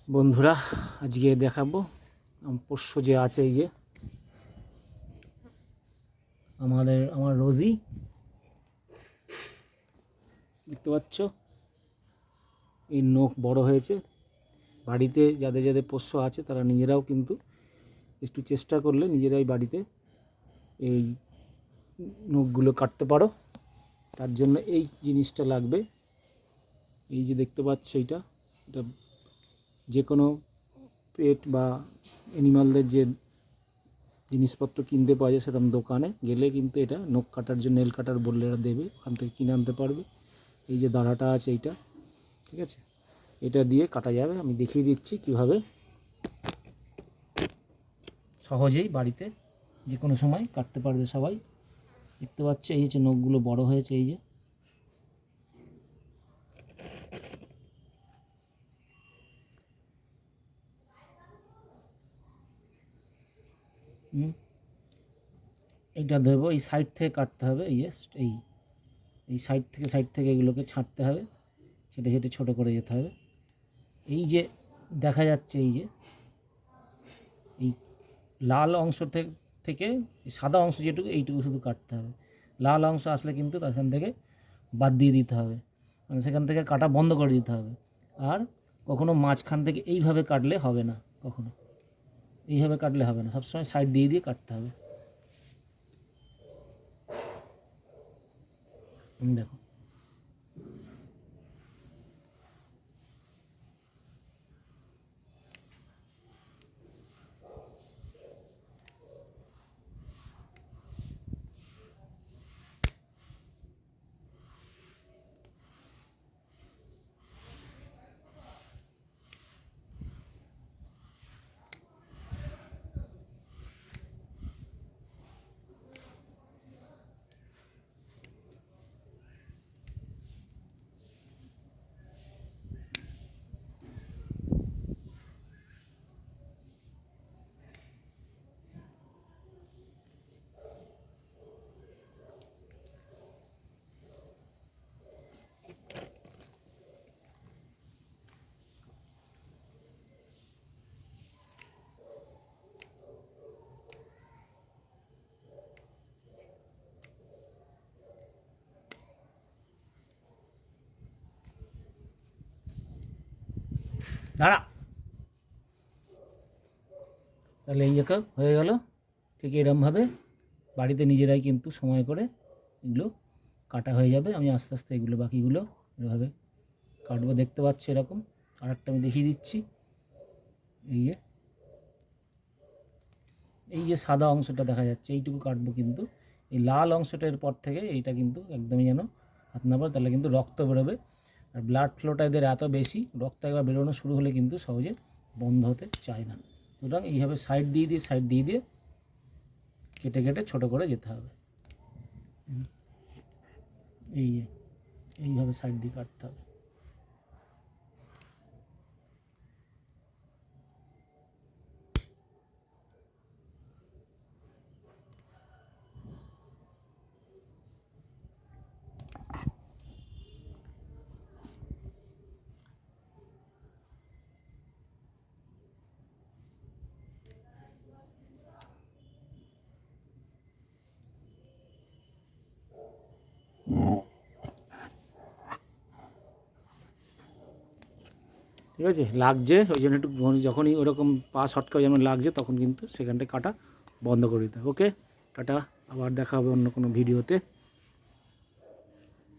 বন্ধুরা আজকে দেখাবো পোষ্য যে আছে, এই যে আমার রোজি দেখতে পাচ্ছ, এই নখ বড় হয়েছে। বাড়িতে যাদের যাদের পোষ্য আছে তারা নিজেরাও কিন্তু একটু চেষ্টা করলে নিজেরাই বাড়িতে এই নখগুলো কাটতে পারো। তার জন্য এই জিনিসটা লাগবে, এই যে দেখতে পাচ্ছ এটা যে কোনো পেট বা অ্যানিমালদের যে জিনিসপত্র কিনতে পাওয়া যায় সেরকম দোকানে গেলে কিন্তু এটা নখ কাটার জন্য নেল কাটার বললে এরা দেবে, ওখান থেকে কিনে আনতে পারবে। এই যে দাঁড়াটা আছে এইটা, ঠিক আছে, এটা দিয়ে কাটা যাবে। আমি দেখিয়ে দিচ্ছি কিভাবে সহজেই বাড়িতে যে কোনো সময় কাটতে পারবে সবাই। দেখতে পাচ্ছ এই যে নখগুলো বড় হয়েছে, এই যে এইটা দেবো, এই সাইড থেকে কাটতে হবে। এই যে এই সাইড থেকে এগুলোকে ছাঁটতে হবে, সেটা ছোটো করে যেতে হবে। এই যে দেখা যাচ্ছে এই লাল অংশ থেকে সাদা অংশ যেটুকু এইটুকু শুধু কাটতে হবে। লাল অংশ আসলে কিন্তু সেখান থেকে বাদ দিয়ে দিতে হবে, মানে সেখান থেকে কাটা বন্ধ করে দিতে হবে। আর কখনো মাঝখান থেকে এইভাবে কাটলে হবে না, কখনো এইভাবে কাটলে হবে না, সবসময় সাইড দিয়ে দিয়ে কাটতে হবে। দেখো দাঁড়া, তাহলে এই একা হয়ে গেল। ঠিক এরকমভাবে বাড়িতে নিজেরাই কিন্তু সময় করে এগুলো কাটা হয়ে যাবে। আমি আস্তে আস্তে এগুলো বাকিগুলো এভাবে কাটবো, দেখতে পাচ্ছি এরকম। আর একটা আমি দেখিয়ে দিচ্ছি, এই যে সাদা অংশটা দেখা যাচ্ছে এইটুকু কাটবো, কিন্তু এই লাল অংশটার পর থেকে এইটা কিন্তু একদমই যেন হাত না পড়ে, তাহলে কিন্তু রক্ত বেরোবে। আর ব্লাড ফ্লোটা এদের এত বেশি, রক্ত একবার বেরোনো শুরু হলে কিন্তু সহজে বন্ধ হতে চায় না। সুতরাং এইভাবে সাইড দিয়ে কেটে কেটে ছোটো করে যেতে হবে। এইভাবে সাইড দিয়ে কাটতে হবে। ঠিক আছে, লাগছে ওই জন্য একটু যখনই ওরকম পা শটকা যেমন লাগছে তখন কিন্তু সেখানটায় কাটা বন্ধ করে দিতে হবে। ওকে, টাটা, আবার দেখা হবে অন্য কোনো ভিডিওতে।